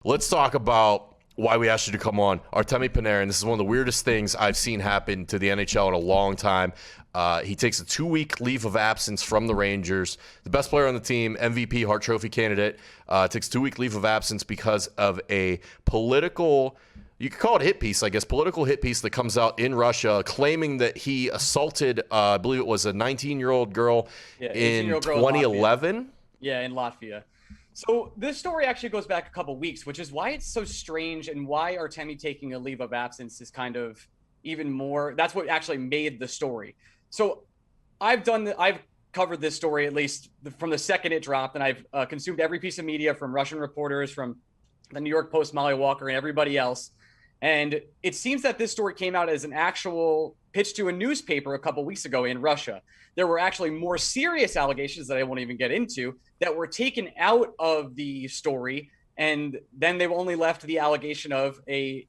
Let's talk about why we asked you to come on. Artemi Panarin, this is one of the weirdest things I've seen happen to the NHL in a long time. He takes a 2-week leave of absence from the Rangers. The best player on the team, MVP, Hart Trophy candidate, takes a 2-week leave of absence because of a political, you could call it a hit piece, I guess, political hit piece that comes out in Russia claiming that he assaulted, I believe it was a 19-year-old girl in 2011. Yeah, in Latvia. So this story actually goes back a couple weeks, which is why it's so strange and why Artemi taking a leave of absence is kind of even more. That's what actually made the story. So I've covered this story at least from the second it dropped, and I've consumed every piece of media from Russian reporters, from the New York Post, Molly Walker, and everybody else. And it seems that this story came out as an actual pitch to a newspaper a couple weeks ago in Russia. There were actually more serious allegations that I won't even get into that were taken out of the story, and then they only left the allegation of a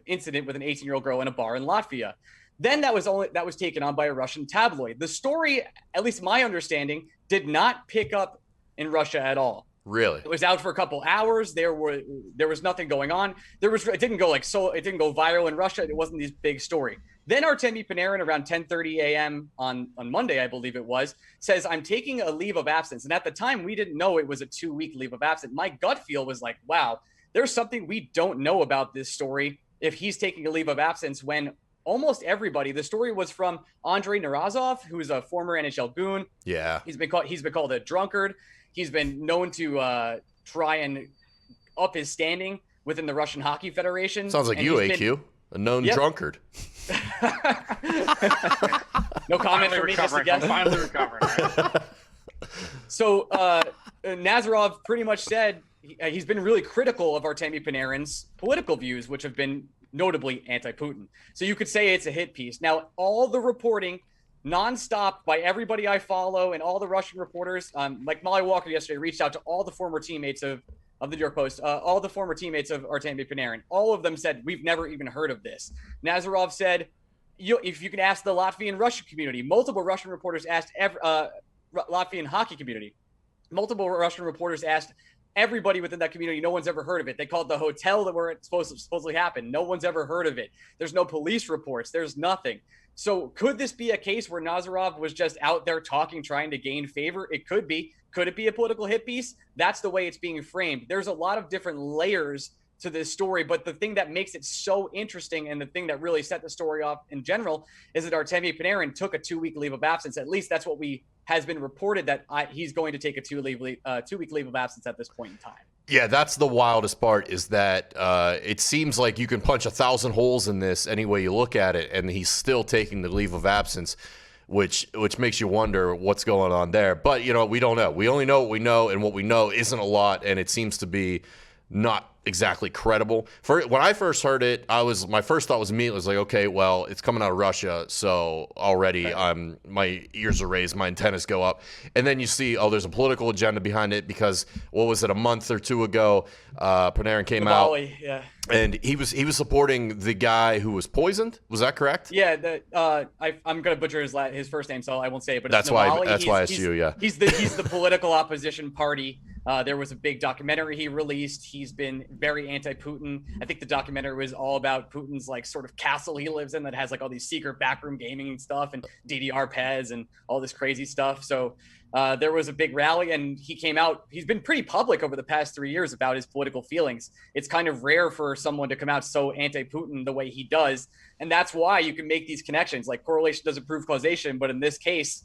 incident with an 18-year-old girl in a bar in Latvia. Then that was taken on by a Russian tabloid. The story, at least my understanding, did not pick up in Russia at all. Really? It was out for a couple hours. There was nothing going on. It didn't go viral in Russia. It wasn't this big story. Then Artemi Panarin around 10:30 a.m. on Monday, I believe it was, says, I'm taking a leave of absence. And at the time, we didn't know it was a 2-week leave of absence. My gut feel was like, wow, there's something we don't know about this story if he's taking a leave of absence when almost everybody, the story was from Andrei Narazov, who's a former NHL goon. Yeah. He's been called a drunkard. He's been known to try and up his standing within the Russian Hockey Federation. Sounds like you, AQ, a known drunkard. No comment from me. I'm finally recovering. Right? So Nazarov pretty much said he's been really critical of Artemi Panarin's political views, which have been notably anti-Putin. So you could say it's a hit piece. Now, all the reporting nonstop by everybody I follow and all the Russian reporters, like Molly Walker yesterday, reached out to all the former teammates of the New York Post, all the former teammates of Artemi Panarin. All of them said, we've never even heard of this. Nazarov said, if you can ask the Latvian Russian community, multiple Russian reporters asked Latvian hockey community. Multiple Russian reporters asked everybody within that community. No one's ever heard of it. They called the hotel that where it's supposedly happened. No one's ever heard of it. There's no police reports. There's nothing. So could this be a case where Nazarov was just out there talking, trying to gain favor? It could be. Could it be a political hit piece? That's the way it's being framed. There's a lot of different layers to this story, but the thing that makes it so interesting and the thing that really set the story off in general is that Artemi Panarin took a 2-week leave of absence. At least that's what has been reported, that he's going to take a 2-week leave of absence at this point in time. Yeah, that's the wildest part, is that it seems like you can punch 1,000 holes in this any way you look at it, and he's still taking the leave of absence, which makes you wonder what's going on there. But, we don't know. We only know what we know, and what we know isn't a lot, and it seems to be not exactly credible. When I first heard it, my first thought was immediately like, okay, well, it's coming out of Russia, so already my ears are raised, my antennas go up. And then you see, there's a political agenda behind it, because what was it, a month or two ago, Panarin came out, and he was supporting the guy who was poisoned. Was that correct? Yeah, I'm gonna butcher his first name, so I won't say it. But that's why I asked you. Yeah, he's the political opposition party. There was a big documentary he released. He's been very anti-Putin. I think the documentary was all about Putin's sort of castle he lives in that has all these secret backroom gaming and stuff, and DDR Pez and all this crazy stuff. So there was a big rally, and he came out. He's been pretty public over the past 3 years about his political feelings. It's kind of rare for someone to come out so anti-Putin the way he does, and that's why you can make these connections. Correlation doesn't prove causation, but in this case,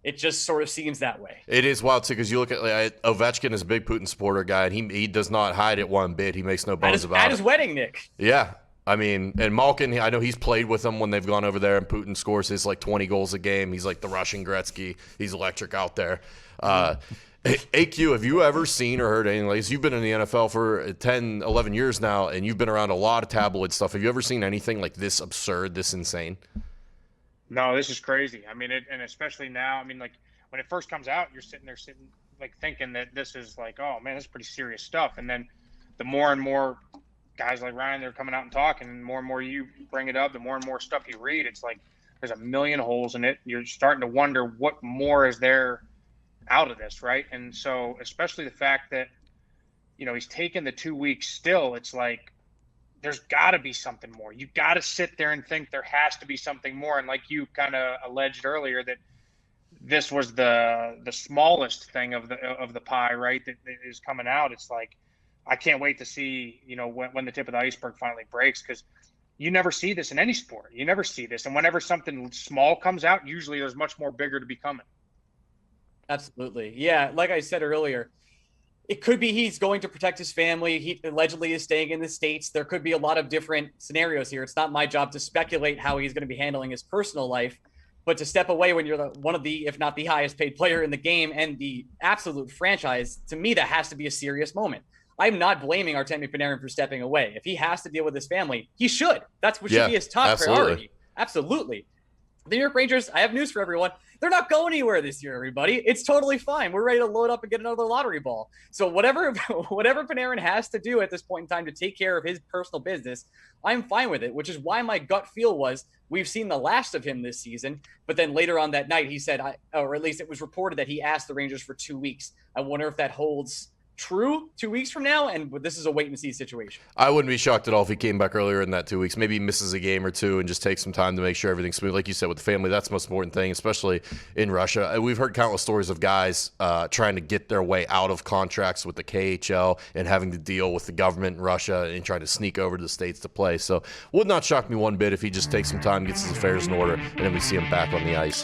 it just sort of seems that way. It is wild, too, because you look at Ovechkin is a big Putin supporter guy, and he does not hide it one bit. He makes no bones about it. At his wedding, Nick. Yeah. I mean, and Malkin, I know he's played with them when they've gone over there, and Putin scores his 20 goals a game. He's like the Russian Gretzky. He's electric out there. AQ, have you ever seen or heard anything like this? You've been in the NFL for 10, 11 years now, and you've been around a lot of tabloid stuff. Have you ever seen anything like this absurd, this insane? No, this is crazy. I mean, and especially now, when it first comes out, you're sitting there thinking that this is oh man, this is pretty serious stuff. And then the more and more guys like Ryan, they're coming out and talking, and more you bring it up, the more and more stuff you read, it's like there's a million holes in it. You're starting to wonder what more is there out of this, right? And so especially the fact that he's taken the 2 weeks still. It's like, there's got to be something more. You got to sit there and think there has to be something more. And like you kind of alleged earlier, that this was the smallest thing of the pie, right? That is coming out. It's like, I can't wait to see, when the tip of the iceberg finally breaks, because you never see this in any sport. You never see this. And whenever something small comes out, usually there's much more bigger to be coming. Absolutely. Yeah. Like I said earlier, it could be he's going to protect his family. He allegedly is staying in the States. There could be a lot of different scenarios here. It's not my job to speculate how he's going to be handling his personal life, but to step away when you're one of the, if not the highest paid player in the game and the absolute franchise, to me, that has to be a serious moment. I'm not blaming Artemi Panarin for stepping away. If he has to deal with his family, he should. That's what should be his top priority. Absolutely. The New York Rangers, I have news for everyone. They're not going anywhere this year, everybody. It's totally fine. We're ready to load up and get another lottery ball. So whatever Panarin has to do at this point in time to take care of his personal business, I'm fine with it, which is why my gut feel was we've seen the last of him this season. But then later on that night, he said, or at least it was reported that he asked the Rangers for 2 weeks. I wonder if that holds true 2 weeks from now, and this is a wait and see situation. I wouldn't be shocked at all if he came back earlier in that 2 weeks. Maybe he misses a game or two and just takes some time to make sure everything's smooth. Like you said, with the family, that's the most important thing, especially in Russia. We've heard countless stories of guys trying to get their way out of contracts with the KHL and having to deal with the government in Russia and trying to sneak over to the States to play. So would not shock me one bit if he just takes some time, gets his affairs in order, and then we see him back on the ice.